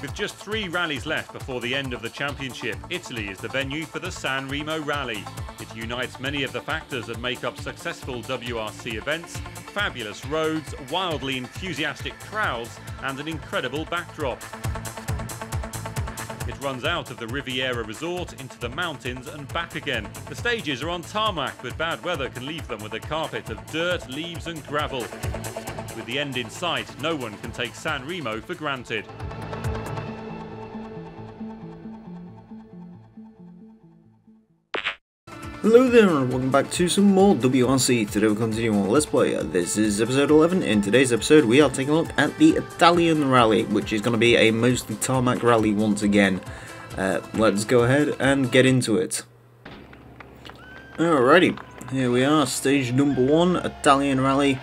With just 3 rallies left before the end of the championship, Italy is the venue for the San Remo Rally. It unites many of the factors that make up successful WRC events: fabulous roads, wildly enthusiastic crowds, and an incredible backdrop. It runs out of the Riviera Resort into the mountains and back again. The stages are on tarmac, but bad weather can leave them with a carpet of dirt, leaves and gravel. With the end in sight, no one can take San Remo for granted. Hello there and welcome back to some more WRC. Today we're continuing on Let's Play. This is episode 11. In today's episode we are taking a look at the Italian rally, which is going to be a mostly tarmac rally once again. Let's go ahead and get into it. Alrighty, here we are, stage number 1, Italian rally.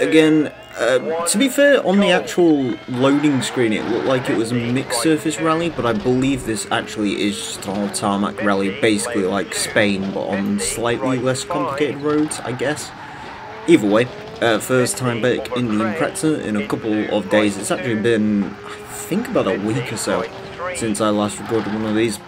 Again, to be fair, on the actual loading screen it looked like it was a mixed surface rally, but I believe this actually is just a tarmac rally, basically like Spain, but on slightly less complicated roads, I guess. Either way, first time back in the Impreza in a couple of days. It's actually been, I think, about a week or so since I last recorded one of these.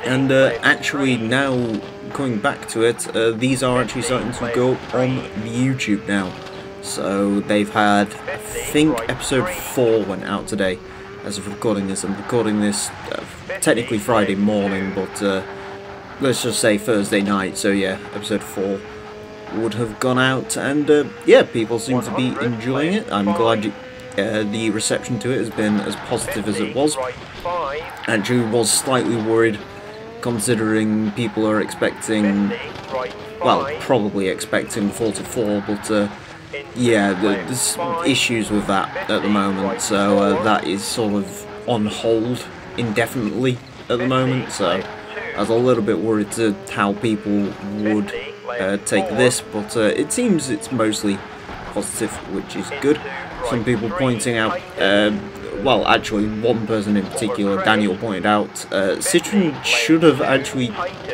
And actually now, going back to it, these are actually starting to go up on YouTube now. So they've had, I think, episode 4 went out today as of recording this. I'm recording this technically Friday morning, but let's just say Thursday night. So yeah, episode 4 would have gone out, and yeah, people seem to be enjoying it. I'm glad the reception to it has been as positive as it was. Actually was slightly worried, considering people are expecting, well, probably expecting 44, but yeah, there's issues with that at the moment, so that is sort of on hold indefinitely at the moment, so I was a little bit worried to how people would take this, but it seems it's mostly positive, which is good. Some people pointing out, well, actually one person in particular, Daniel, pointed out Citroen should have actually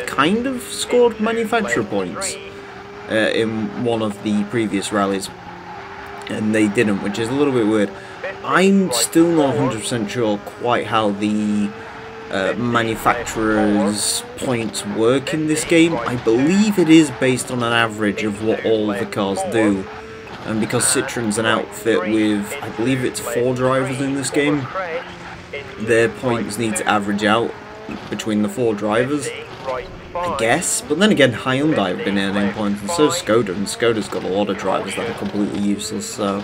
kind of scored manufacturer points in one of the previous rallies, and they didn't, which is a little bit weird. I'm still not 100% sure quite how the manufacturer's points work in this game. I believe it is based on an average of what all the cars do, and because Citroen's an outfit with, I believe it's 4 drivers in this game, their points need to average out between the 4 drivers, I guess. But then again, Hyundai have been earning points, and so Skoda, and Skoda's got a lot of drivers that are completely useless, so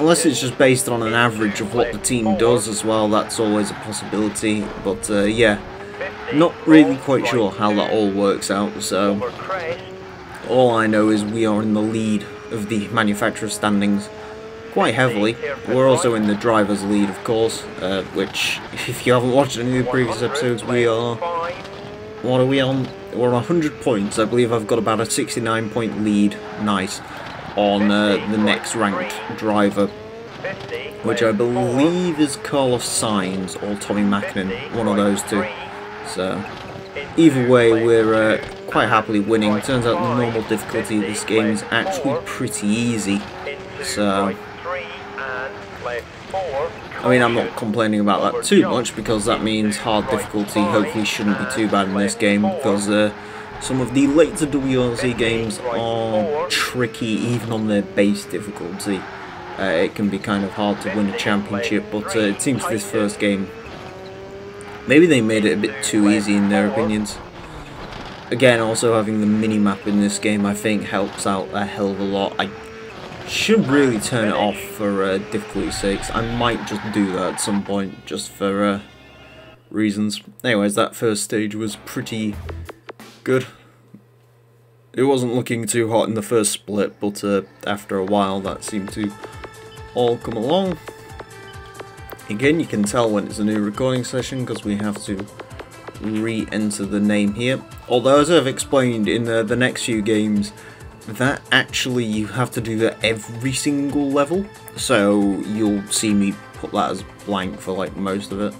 unless it's just based on an average of what the team does as well, that's always a possibility. But yeah, not really quite sure how that all works out, so all I know is we are in the lead of the manufacturer standings quite heavily. We're also in the driver's lead, of course, which, if you haven't watched any of the previous episodes, we are, what are we on? We're on 100 points. I believe I've got about a 69-point lead, nice, on the next ranked driver, which I believe is Carlos Sainz or Tommy Mäkinen, one of those two. So either way, we're quite happily winning. Turns out the normal difficulty of this game is actually pretty easy, so I mean, I'm not complaining about that too much, because that means hard difficulty hopefully shouldn't be too bad in this game, because some of the later WRC games are tricky even on their base difficulty. It can be kind of hard to win a championship, but it seems this first game, maybe they made it a bit too easy in their opinions. Again, also having the mini-map in this game I think helps out a hell of a lot. I should really turn it off for difficulty sakes. I might just do that at some point, just for reasons. Anyways, that first stage was pretty good. It wasn't looking too hot in the first split, but after a while that seemed to all come along. Again, you can tell when it's a new recording session because we have to re-enter the name here. Although, as I've explained in the next few games, that actually you have to do that every single level, so you'll see me put that as blank for like most of it.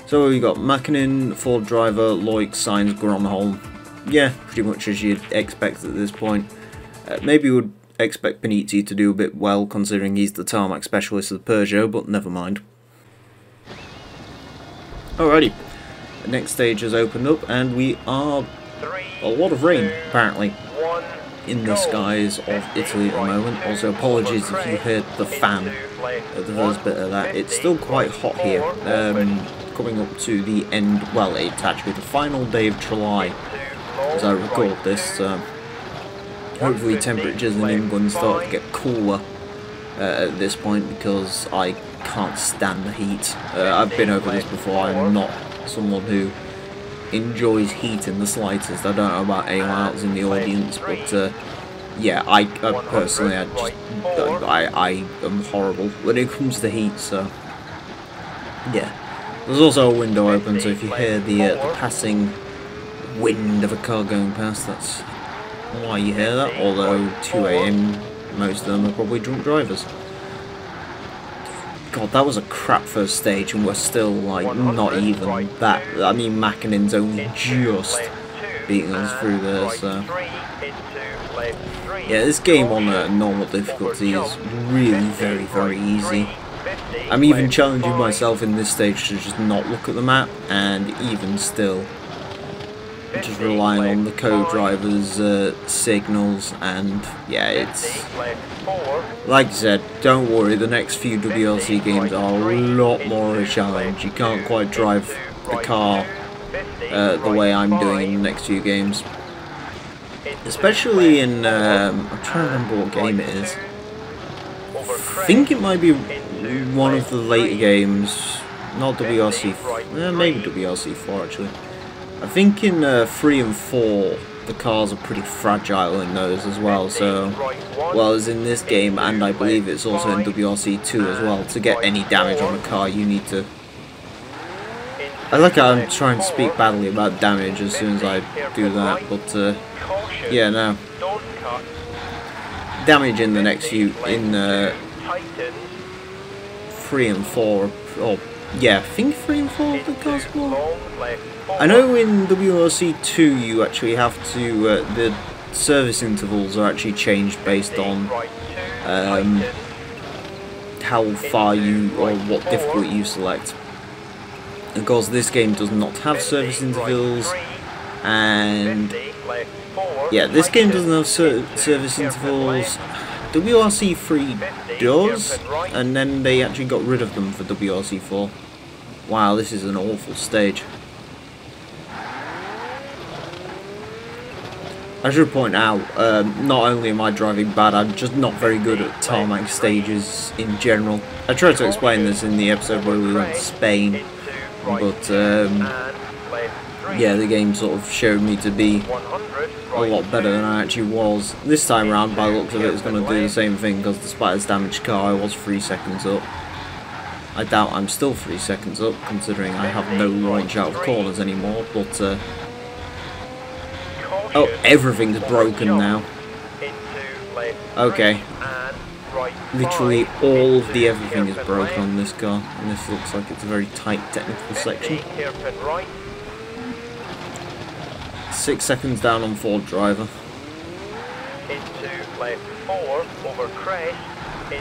So we got Mäkinen, Ford driver, Loic, Sainz, Gronholm. Yeah, pretty much as you'd expect at this point. Maybe would expect Panizzi to do a bit well, considering he's the tarmac specialist of the Peugeot, but never mind. Alrighty, the next stage has opened up, and we are a lot of rain, apparently, in the skies of Italy at the moment. Also, apologies if you heard the fan at the first bit of that. It's still quite hot here, coming up to the end, well, it's actually the final day of July, as I record this. Hopefully temperatures in England start to get cooler at this point, because I can't stand the heat. I've been over this before. I'm not someone who enjoys heat in the slightest. I don't know about anyone else in the audience, but yeah, I personally, I am horrible when it comes to heat. So yeah, there's also a window open, so if you hear the passing wind of a car going past, that's why you hear that. Although 2 AM, most of them are probably drunk drivers. God, that was a crap first stage, and we're still like not even that. I mean, Mackinnon's only just beating us through there. So yeah, this game on normal difficulty is really very easy. I'm even challenging myself in this stage to just not look at the map, and even still, just relying on the co-driver's signals. And yeah, it's like I said, don't worry, the next few WRC games are a lot more of a challenge. You can't quite drive the car the way I'm doing in the next few games, especially in I'm trying to remember what game it is. I think it might be one of the later games, not WRC, maybe WRC4 actually. I think in 3 and 4 the cars are pretty fragile in those as well, so well as in this game, and I believe it's also in WRC2 as well. To get any damage on a car, you need to... I like how I'm trying to speak badly about damage as soon as I do that, but yeah, no. Damage in the next few, in 3 and 4, or yeah, I think 3 and 4 of the cars are more. I know in WRC2 you actually have to, the service intervals are actually changed based on how far you, or what difficulty you select. Of course, this game does not have service intervals, and yeah, this game doesn't have service intervals. WRC3 does, and then they actually got rid of them for WRC4. Wow, this is an awful stage. I should point out, not only am I driving bad, I'm just not very good at tarmac stages in general. I tried to explain this in the episode where we went to Spain, but yeah, the game sort of showed me to be a lot better than I actually was. This time around, by the looks of it, it's going to do the same thing, because despite its damaged car, I was 3 seconds up. I doubt I'm still 3 seconds up, considering I have no launch out of corners anymore, but oh, everything's broken now. Okay. Literally all of the everything is broken on this car, and this looks like it's a very tight technical section. 6 seconds down on Ford driver.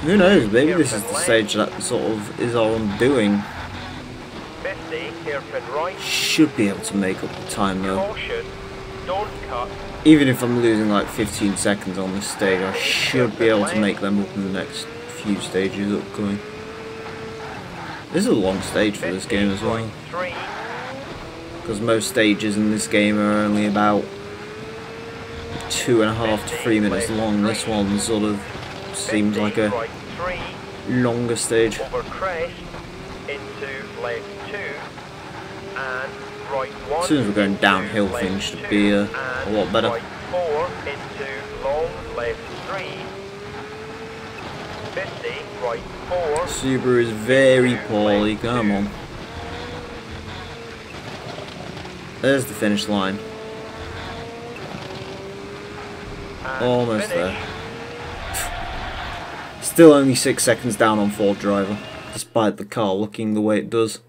Who knows, maybe this is the stage that sort of is our undoing. Should be able to make up the time though. Even if I'm losing like 15 seconds on this stage, I should be able to make them up in the next few stages upcoming. This is a long stage for this game as well, because most stages in this game are only about 2.5 to 3 minutes long. This one sort of seems like a longer stage. As soon as we're going downhill, things should be a lot better. Subaru is very poorly, come on. There's the finish line. Almost there. Still only 6 seconds down on Ford driver, despite the car looking the way it does.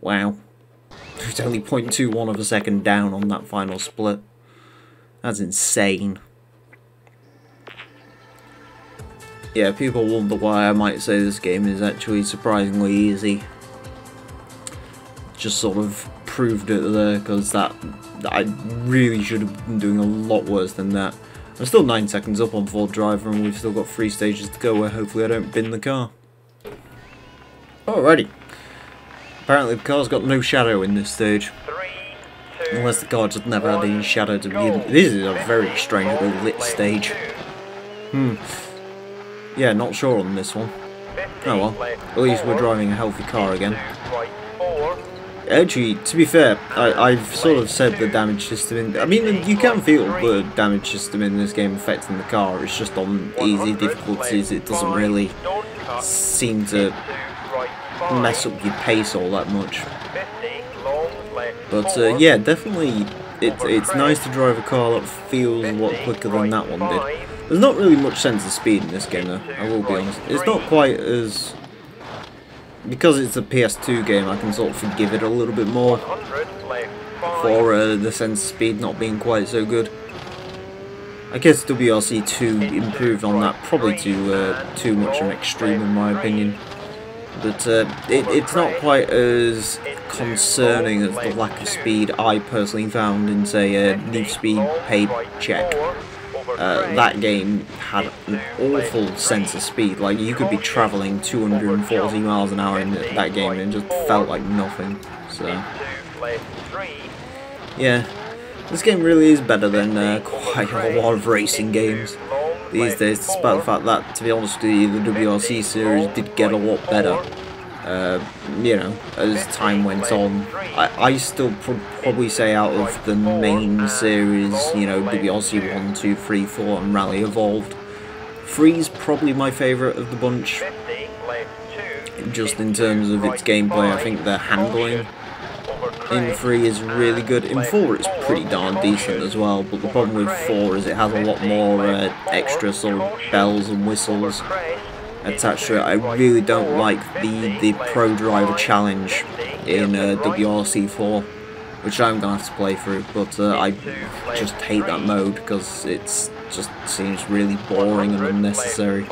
Wow. It's only 0.21 of a second down on that final split. That's insane. yeah, people wonder why I might say this game is actually surprisingly easy. Just sort of proved it there, because that I really should have been doing a lot worse than that. I'm still 9 seconds up on Ford Driver, and we've still got 3 stages to go where hopefully I don't bin the car. Alrighty. Apparently the car's got no shadow in this stage. Unless the car just never had any shadow to begin with. This is a very strangely lit stage. Yeah, not sure on this one. Oh well, at least we're driving a healthy car again. Actually, to be fair, I've sort of said the damage system in... I mean, you can feel the damage system in this game affecting the car. It's just on easy difficulties. It doesn't really seem to mess up your pace all that much. But yeah, definitely, it's nice to drive a car that feels a lot quicker than that one did. There's not really much sense of speed in this game though, I will be honest. It's not quite as... Because it's a PS2 game, I can sort of forgive it a little bit more for the sense of speed not being quite so good. I guess WRC 2 improved on that, probably to too much of an extreme in my opinion. But it's not quite as concerning as the lack of speed I personally found in, say, Need for Speed Paycheck. That game had an awful sense of speed. Like, you could be travelling 240 miles an hour in that game and it just felt like nothing. So, yeah, this game really is better than quite a lot of racing games these days, despite the fact that, to be honest with you, the WRC series did get a lot better. You know, as time went on. I still probably say out of the main series, you know, WRC 1, 2, 3, 4 and Rally Evolved, 3's probably my favourite of the bunch. Just in terms of its gameplay, I think the handling in 3 is really good. In 4 it's pretty darn decent as well, but the problem with 4 is it has a lot more extra sort of bells and whistles attached to it. I really don't like the Pro Driver Challenge in WRC 4, which I'm going to have to play through, but I just hate that mode because it just seems really boring and unnecessary,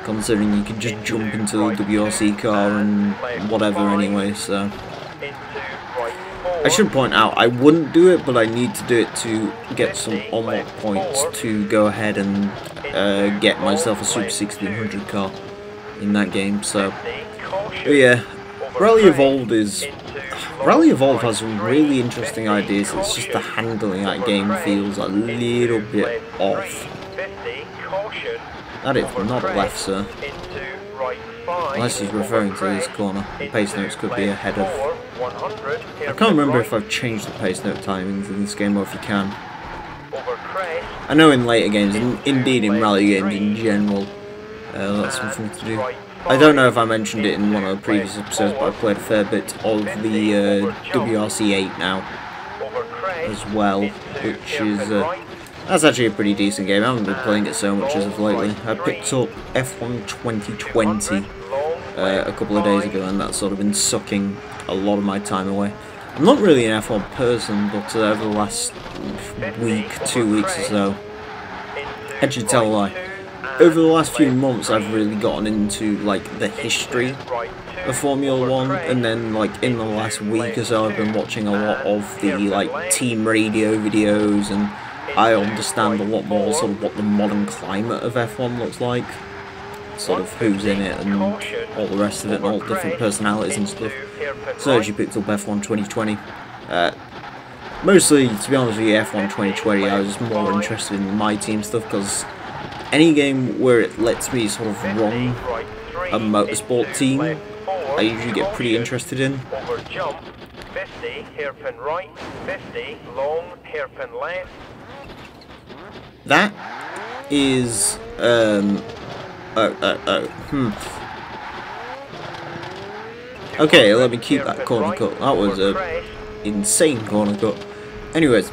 considering you can just jump into the WRC car and whatever anyway. So I should point out, I wouldn't do it, but I need to do it to get some unlock points to go ahead and get myself a Super 1600 car in that game. So, but yeah, Rally Evolved has some really interesting ideas. It's just the handling of that game feels a little bit off. That is not a left, sir. Unless he's referring to this corner. The pace notes could be ahead of... I can't remember if I've changed the pace note timings in this game or if you can. I know in later games, and indeed in rally games in general, that's something to do. I don't know if I mentioned it in one of the previous episodes, but I played a fair bit of the WRC 8 now as well, which is... that's actually a pretty decent game. I haven't been playing it so much as of lately. I picked up F1 2020 a couple of days ago, and that's sort of been sucking a lot of my time away. I'm not really an F1 person, but over the last week, 2 weeks or so, actually tell a lie, over the last few months I've really gotten into like the history of Formula 1, and then like in the last week or so I've been watching a lot of the like team radio videos, and I understand a lot more sort of what the modern climate of F1 looks like, sort of who's in it and all the rest of it, and all different personalities and stuff. So I actually picked up F1 2020. Mostly, to be honest with you, F1 2020 I was more interested in my team stuff, because any game where it lets me sort of run a motorsport team, I usually get pretty interested in. Over jump, 50, hairpin right, 50, long, hairpin left. That is, okay, let me keep that corner cut. That was a insane corner cut. Anyways,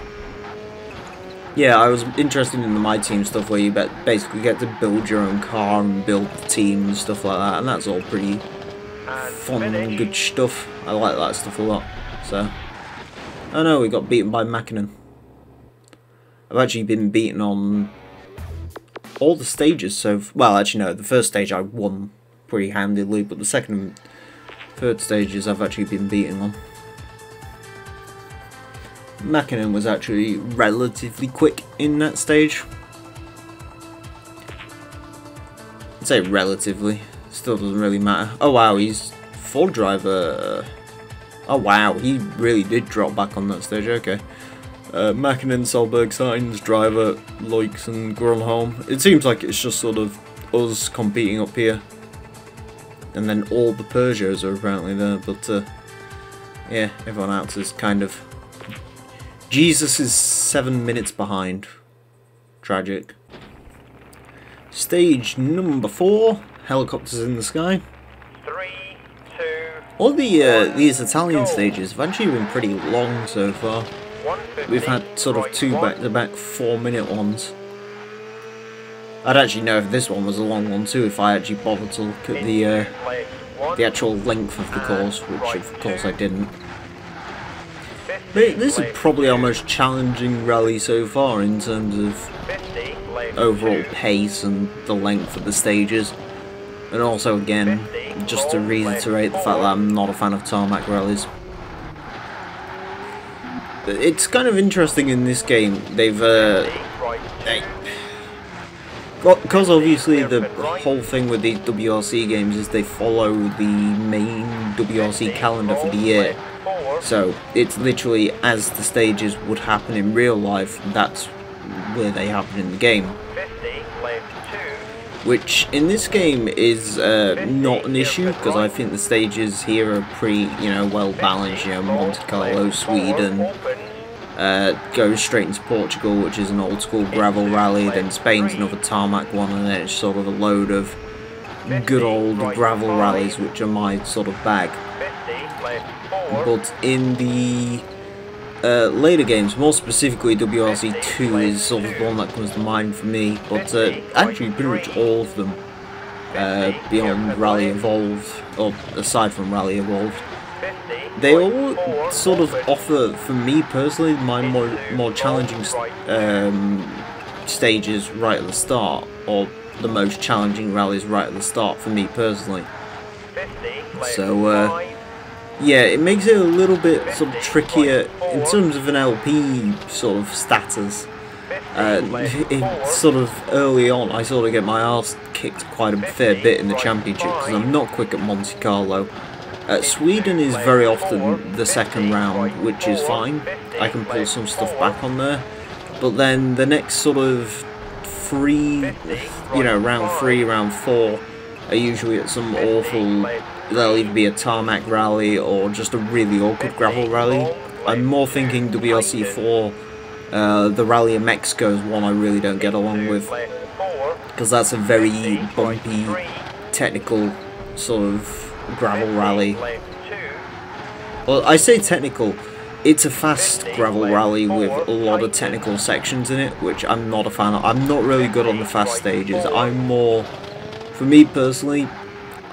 yeah, I was interested in the My Team stuff where you basically get to build your own car and build the team and stuff like that, and that's all pretty fun and good stuff. I like that stuff a lot. So, oh no, we got beaten by Mackinnon. I've actually been beaten on all the stages, so... Well, actually, no, the first stage I won pretty handily, but the second and third stages I've actually been beating on. Mäkinen was actually relatively quick in that stage. I'd say relatively. Still doesn't really matter. Oh wow, he's full driver. Oh wow, he really did drop back on that stage, okay. Mäkinen, Solberg, Sainz, Driver, Loix and Grönholm. It seems like it's just sort of us competing up here. And then all the Peugeots are apparently there, but yeah, everyone else is kind of... Jesus is 7 minutes behind. Tragic. Stage number 4, helicopters in the sky. 3, 2, All these Italian stages have actually been pretty long so far. We've had sort of 2 back-to-back 4-minute ones. I'd actually know if this one was a long one too if I actually bothered to look at the actual length of the course, which of course I didn't. But this is probably our most challenging rally so far in terms of overall pace and the length of the stages. And also again, just to reiterate the fact that I'm not a fan of tarmac rallies. It's kind of interesting in this game, because obviously the whole thing with these WRC games is they follow the main WRC calendar for the year. So it's literally as the stages would happen in real life, that's where they happen in the game. Which in this game is not an issue, because I think the stages here are pretty, well balanced. Monte Carlo, Sweden, goes straight into Portugal, which is an old school gravel rally, then Spain's another tarmac one, and then it's sort of a load of good old gravel rallies, which are my sort of bag. But in the later games, more specifically WRC 2 is sort of the one that comes to mind for me, but actually pretty much all of them beyond Rally Evolved, or aside from Rally Evolved, they all sort of offer, for me personally, my more challenging stages right at the start, or the most challenging rallies right at the start for me personally. So yeah, it makes it a little bit sort of trickier in terms of an LP sort of status. Sort of early on, I sort of get my arse kicked quite a fair bit in the championship because I'm not quick at Monte Carlo. Sweden is very often the second round, which is fine. I can pull some stuff back on there. But then the next sort of round 3, round 4 are usually at some awful... There'll either be a tarmac rally or just a really awkward gravel rally. I'm more thinking WRC 4, the Rally of Mexico is one I really don't get along with. Because that's a very bumpy, technical sort of gravel rally. Well, I say technical, it's a fast gravel rally with a lot of technical sections in it, which I'm not a fan of. I'm not really good on the fast stages. I'm more, for me personally,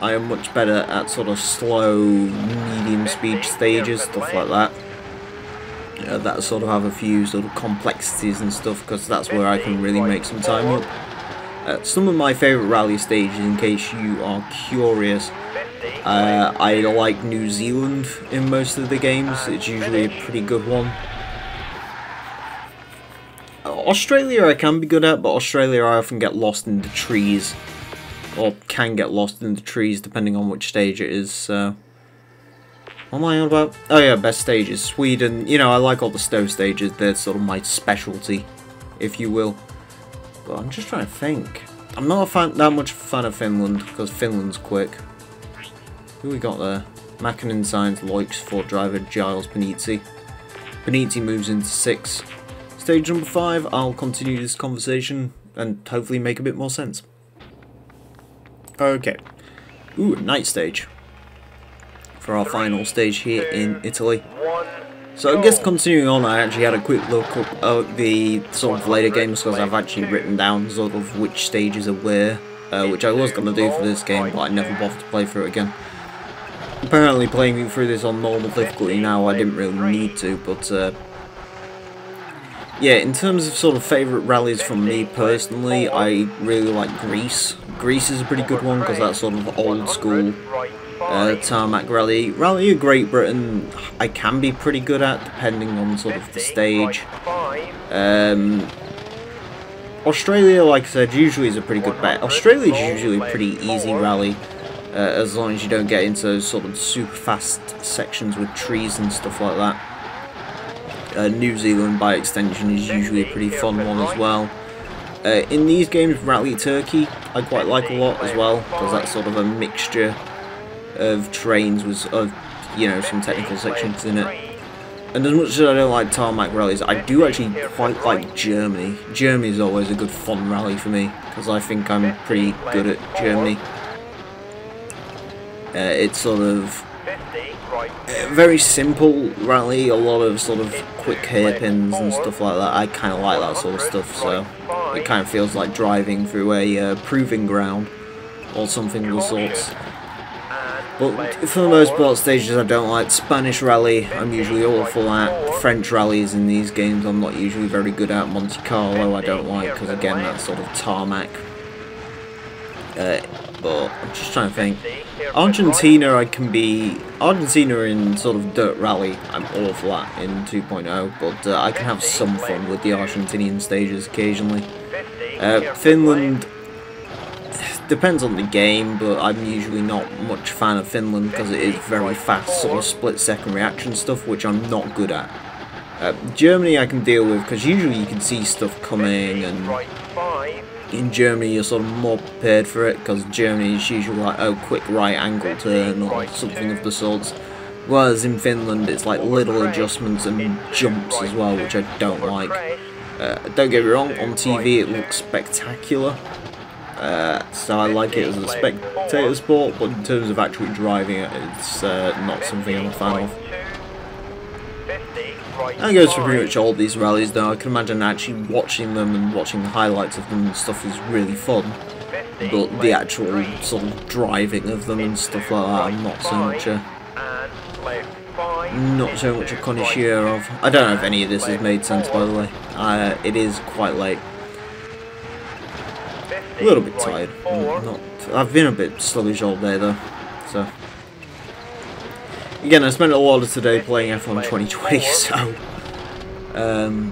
I am much better at sort of slow, medium speed stages, stuff like that. That sort of have a few sort of complexities and stuff, because that's where I can really make some time up. Some of my favourite rally stages, in case you are curious, I like New Zealand in most of the games. It's usually a pretty good one. Australia I can be good at, but Australia I often get lost in the trees. Or can get lost in the trees depending on which stage it is, so... What am I on about? Oh yeah, best stages. Sweden, I like all the Stowe stages, they're sort of my specialty, if you will. But I'm just trying to think. I'm not that much fan of Finland, because Finland's quick. Who we got there? Mäkinen, Sainz, Loix, Ford driver, Giles, Panizzi. Panizzi moves into 6. Stage number 5, I'll continue this conversation, and hopefully make a bit more sense. Okay. Ooh, night stage. For our final stage here in Italy. So I guess continuing on, I actually had a quick look up at the sort of later games because I've actually written down sort of which stages are where, which I was going to do for this game, but I never bothered to play through it again. Apparently playing through this on normal difficulty now, I didn't really need to, but yeah, in terms of sort of favourite rallies from me personally, I really like Greece. Greece is a pretty good one because that's sort of old school tarmac rally. Rally of Great Britain I can be pretty good at depending on sort of the stage. Australia, like I said, usually is a pretty good bet. Australia is usually a pretty easy rally, as long as you don't get into those sort of super fast sections with trees and stuff like that. New Zealand, by extension, is usually a pretty fun one as well. In these games, Rally Turkey I quite like a lot as well, because that's sort of a mixture of terrains with, you know, some technical sections in it. And as much as I don't like tarmac rallies, I do actually quite like Germany. Germany is always a good fun rally for me, because I think I'm pretty good at Germany. It's sort of a very simple rally, a lot of sort of quick hairpins and stuff like that. I kind of like that sort of stuff, so it kind of feels like driving through a proving ground or something of the sorts. But for the most part, stages I don't like. Spanish rally I'm usually awful at. French rallies in these games I'm not usually very good at. Monte Carlo I don't like, because again that's sort of tarmac. But I'm just trying to think. Argentina Argentina in sort of dirt rally I'm awful at in 2.0, but I can have some fun with the Argentinian stages occasionally. Finland depends on the game, but I'm usually not much fan of Finland because it is very fast sort of split-second reaction stuff, which I'm not good at. Germany I can deal with because usually you can see stuff coming, and in Germany you're sort of more prepared for it because Germany is usually like, oh, quick right angle turn or something of the sorts. Whereas in Finland it's like little adjustments and jumps as well, which I don't like. Don't get me wrong, on TV it looks spectacular. So I like it as a spectator sport, but in terms of actually driving it, it's not something I'm a fan of. That goes for pretty much all these rallies though. I can imagine actually watching them and watching the highlights of them and stuff is really fun, but the actual sort of driving of them and stuff like that I'm not so much a connoisseur of. I don't know if any of this has made sense, by the way. It is quite late. A little bit tired. I've been a bit sluggish all day though, so. Again, I spent a lot of today playing F1 2020, so. And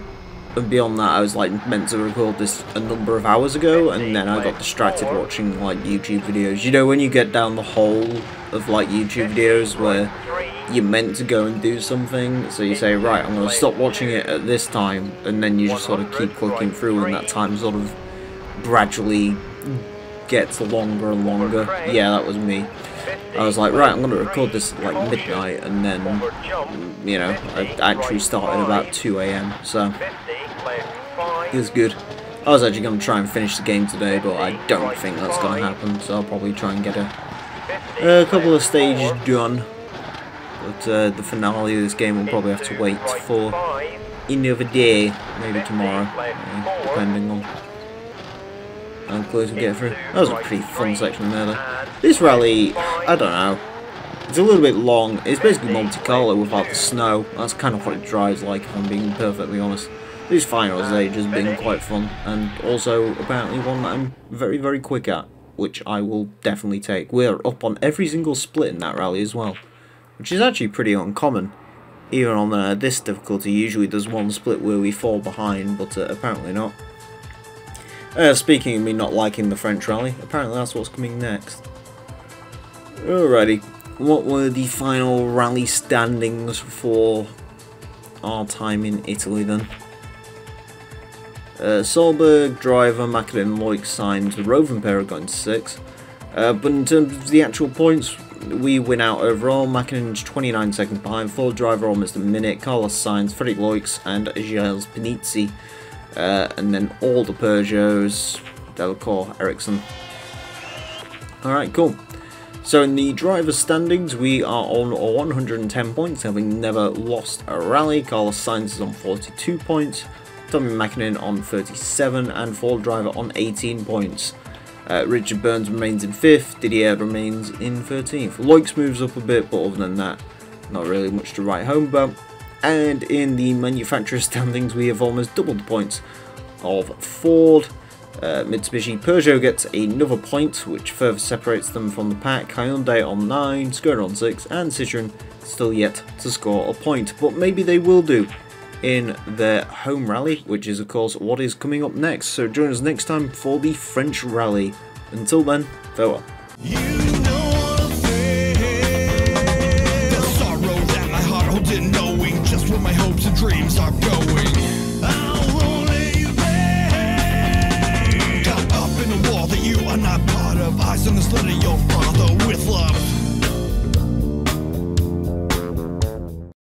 beyond that, I was like meant to record this a number of hours ago, and then I got distracted watching like YouTube videos. You know, when you get down the hole of like YouTube videos where you're meant to go and do something, so you say, right, I'm going to stop watching it at this time, and then you just sort of keep clicking through, and that time sort of gradually gets longer and longer. Yeah, that was me. I was like, right, I'm going to record this at like midnight, and then, you know, I actually started about 2 AM, so it was good. I was actually going to try and finish the game today, but I don't think that's going to happen, so I'll probably try and get a couple of stages done. But the finale of this game will probably have to wait for another day, maybe tomorrow, depending on how close we get through. That was a pretty fun section there though. This rally, I don't know, it's a little bit long. It's basically Monte Carlo without the snow. That's kind of what it drives like, if I'm being perfectly honest. These final stages have been quite fun, and also apparently one that I'm very, very quick at, which I will definitely take. We're up on every single split in that rally as well, which is actually pretty uncommon. Even on this difficulty, usually there's one split where we fall behind, but apparently not. Speaking of me not liking the French rally, apparently that's what's coming next. Alrighty, what were the final rally standings for our time in Italy then? Solberg, Driver, Macadam, Loic, Sainz, the Roving pair got into 6th. But in terms of the actual points, we win out overall. Macadam's 29 seconds behind, Ford Driver almost a minute, Carlos Sainz, Frederic Loic and Gilles Panizzi. And then all the Peugeots, Delacour, Ericsson. Alright, cool. So in the driver standings, we are on 110 points, having never lost a rally. Carlos Sainz is on 42 points, Tommy Mäkinen on 37, and Ford Driver on 18 points. Richard Burns remains in 5th, Didier remains in 13th. Loic moves up a bit, but other than that, not really much to write home about. And in the manufacturer standings, we have almost doubled the points of Ford. Mitsubishi Peugeot gets another point, which further separates them from the pack. Hyundai on 9, Skoda on 6, and Citroen still yet to score a point. But maybe they will do in their home rally, which is of course what is coming up next. So join us next time for the French rally. Until then, farewell. You know the fear, the sorrow that my heart holds in, knowing just where my hopes and dreams are going. I won't let you be. Got up in a wall that you are not part of. Eyes on the slit of your father with love.